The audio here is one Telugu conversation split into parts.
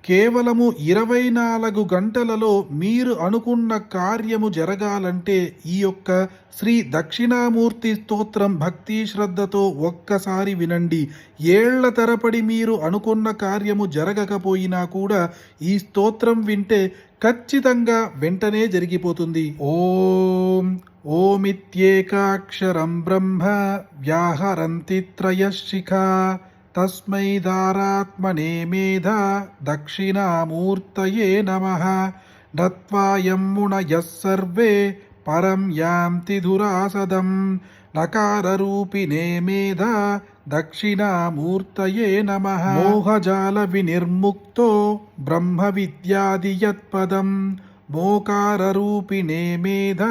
కేవలము 24 గంటలలో మీరు అనుకున్న కార్యము జరగాలంటే ఈ యొక్క శ్రీ దక్షిణామూర్తి స్తోత్రం భక్తి శ్రద్ధతో ఒక్కసారి వినండి. ఏళ్ల తరపడి మీరు అనుకున్న కార్యము జరగకపోయినా కూడా ఈ స్తోత్రం వింటే ఖచ్చితంగా వెంటనే జరిగిపోతుంది. ఓమిత్యేకాక్షరం బ్రహ్మ వ్యాహరంతి త్రయశిఖా తస్మై దారాత్మనే మేధ దక్షిణామూర్తయే నమః. నత్వాయం మునయః సర్వే పరం యాంతి దురాసదం. నకారరూపిణే మేధ దక్షిణామూర్తయే నమః. మోహజాల వినిర్ముక్తో బ్రహ్మ విద్యాది యత్పదం. మోకారరూపిణే మేధ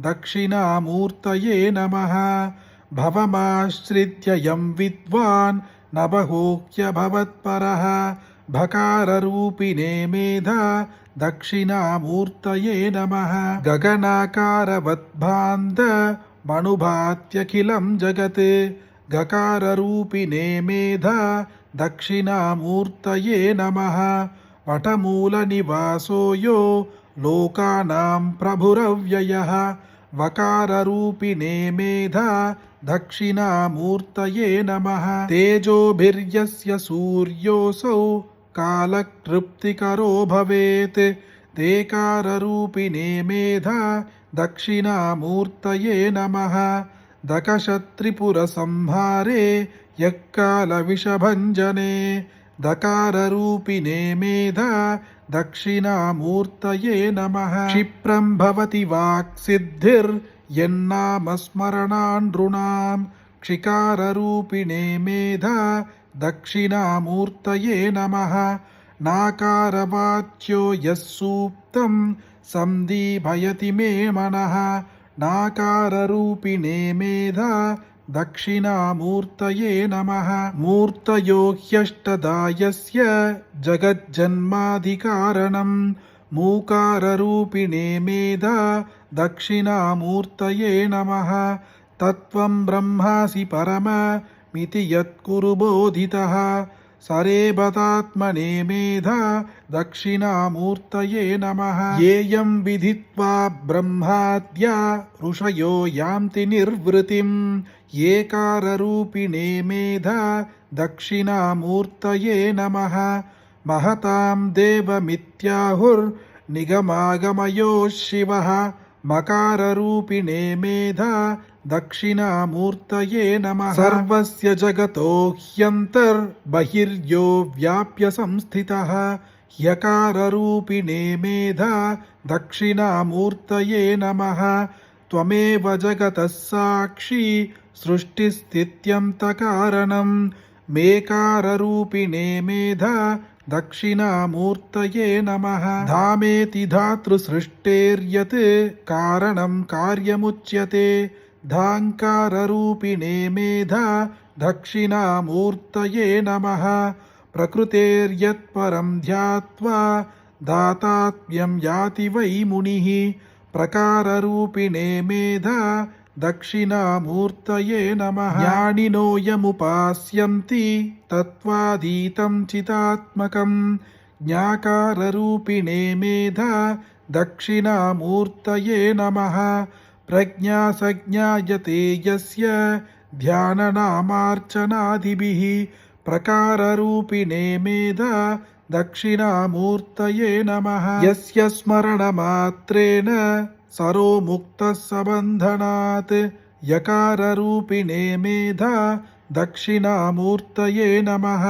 దక్షిణామూర్తయే నమః. భవమాశ్రిత్య యం విద్వాన్ నభోక్యభవత్పరః. భకారరూపిణే మేధ దక్షిణామూర్తయే నమః. గగనాకారవద్భాంత మనుభాత్యఖిలం జగత్. గకారరూపిణే మేధ దక్షిణామూర్తయే నమః. వటమూల నివాసో యో లోకానాం ప్రభురవ్యయః. వకారరూపిణే మేధ దక్షిణామూర్తయే నమః. తేజోభిర్యస్య సూర్యోऽసౌ కాలతృప్తికరో భవేత్. తేకారరూపిణే మేధ దక్షిణామూర్తయే నమః. దకశత్రిపురసంహారే యక్కాలవిషభంజనే. దకారరూపిణే మేధ దక్షిణామూర్తయే నమః. క్షిప్రం భవతి వాక్సిద్ధిర్యన్నామస్మరణానృణాం. క్షికారరూపిణే మేధ దక్షిణామూర్తయే నమః. నాకారవాచ్యో యః సూక్తం సందీభయతి మే మనః. నాకారరూపిణే మేధ దక్షిణామూర్తయే నమః. మూర్తయో హ్యష్టదా యస్య జగజ్జన్మాధికారణం. మూకారరూపిణే మేధ దక్షిణామూర్తయే నమః. తత్వం బ్రహ్మాసి పరమమితి యత్కురు బోధితః. సరేబతాత్మనే మేధ దక్షిణామూర్తయే నమః. యేయం విదిత్వా బ్రహ్మాద్యా ఋషయో యాంతి నిర్వృతిం. ఏకారరూపిణే మేధ దక్షిణామూర్తయే నమః. మహతాం దేవమిత్యాహుర్నిగమాగమయో శివః. మకారరూపిణే మేధ దక్షిణామూర్తయే నమః. సర్వస్య జగతో హ్యంతర్బహిర్యో వ్యాప్య సంస్థితః. హ్యకారరూపిణే మేధ దక్షిణామూర్తయే నమః. త్వమేవ జగతః సాక్షి సృష్టిస్థిత్యంతకారణం. మేకారరూపిణే మేధ దక్షిణామూర్తయే నమః. ధామేతి ధాతృసృష్టేర్యత్ కారణం కార్యముచ్యతే. ధాంకారరూపిణే మేధ దక్షిణామూర్తయే నమః. ప్రకృతేర్యత్పరం ధ్యాత్వా దాతాత్మ్యం యాతి వై మునిః. ప్రకారరూపిణే మేధ దక్షిణామూర్తయే నమః. జ్ఞానినో యముపాస్యంతి తత్వాధీతం చితాత్మకం. జ్ఞాకారరూపిణే మేధ దక్షిణామూర్తయే నమః. ప్రజ్ఞా సజ్ఞాయతే యస్య ధ్యాననామార్చనాదిభిః. ప్రకారరూపిణే మేధ దక్షిణామూర్తయే నమః. యస్య స్మరణమాత్రేణ సరో ముక్తః సబంధనాత్. యకారరూపిణే మేధ దక్షిణామూర్తయే నమః.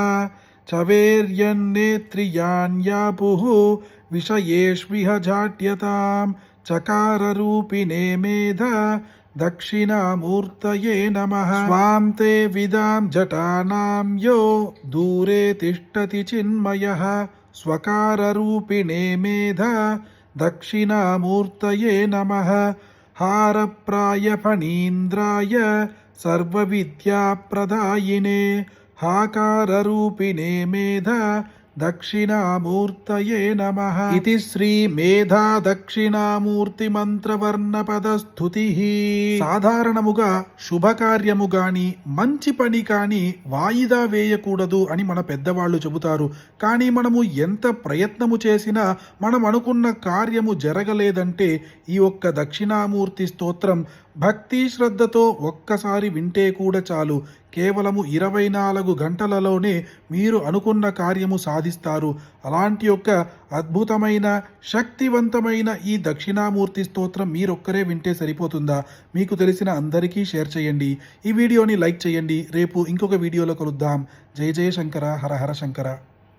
చవేర్యన్నేత్రియాణ్యాపుః విషయేష్విహ జాడ్యతాం. చకారరూపిణే మేధ దక్షిణామూర్తయే నమః. స్వాంతే విదాం జటానాం యో దూరే తిష్టతి చిన్మయః. స్వకారరూపిణే మేధ దక్షిణామూర్తయే నమః. హారప్రాయ ఫణీంద్రాయ సర్వవిద్యాప్రదాయినే. హాకారరూపిణే మేధ దక్షిణామూర్తయే నమః ఇది శ్రీ మేధా దక్షిణామూర్తి మంత్రవర్ణ పదస్థుతి. సాధారణముగా శుభకార్యము గాని మంచి పని కాని వాయిదా వేయకూడదు అని మన పెద్దవాళ్ళు చెబుతారు. కానీ మనము ఎంత ప్రయత్నము చేసినా మనం అనుకున్న కార్యము జరగలేదంటే ఈ ఒక్క దక్షిణామూర్తి స్తోత్రం భక్తి శ్రద్ధతో ఒక్కసారి వింటే కూడా చాలు. కేవలము 24 గంటలలోనే మీరు అనుకున్న కార్యము సాధిస్తారు. అలాంటి యొక్క అద్భుతమైన శక్తివంతమైన ఈ దక్షిణామూర్తి స్తోత్రం మీరొక్కరే వింటే సరిపోతుందా? మీకు తెలిసిన అందరికీ షేర్ చేయండి. ఈ వీడియోని లైక్ చేయండి. రేపు ఇంకొక వీడియోలో కలుద్దాం. జయ జయ శంకర, హర హర శంకర.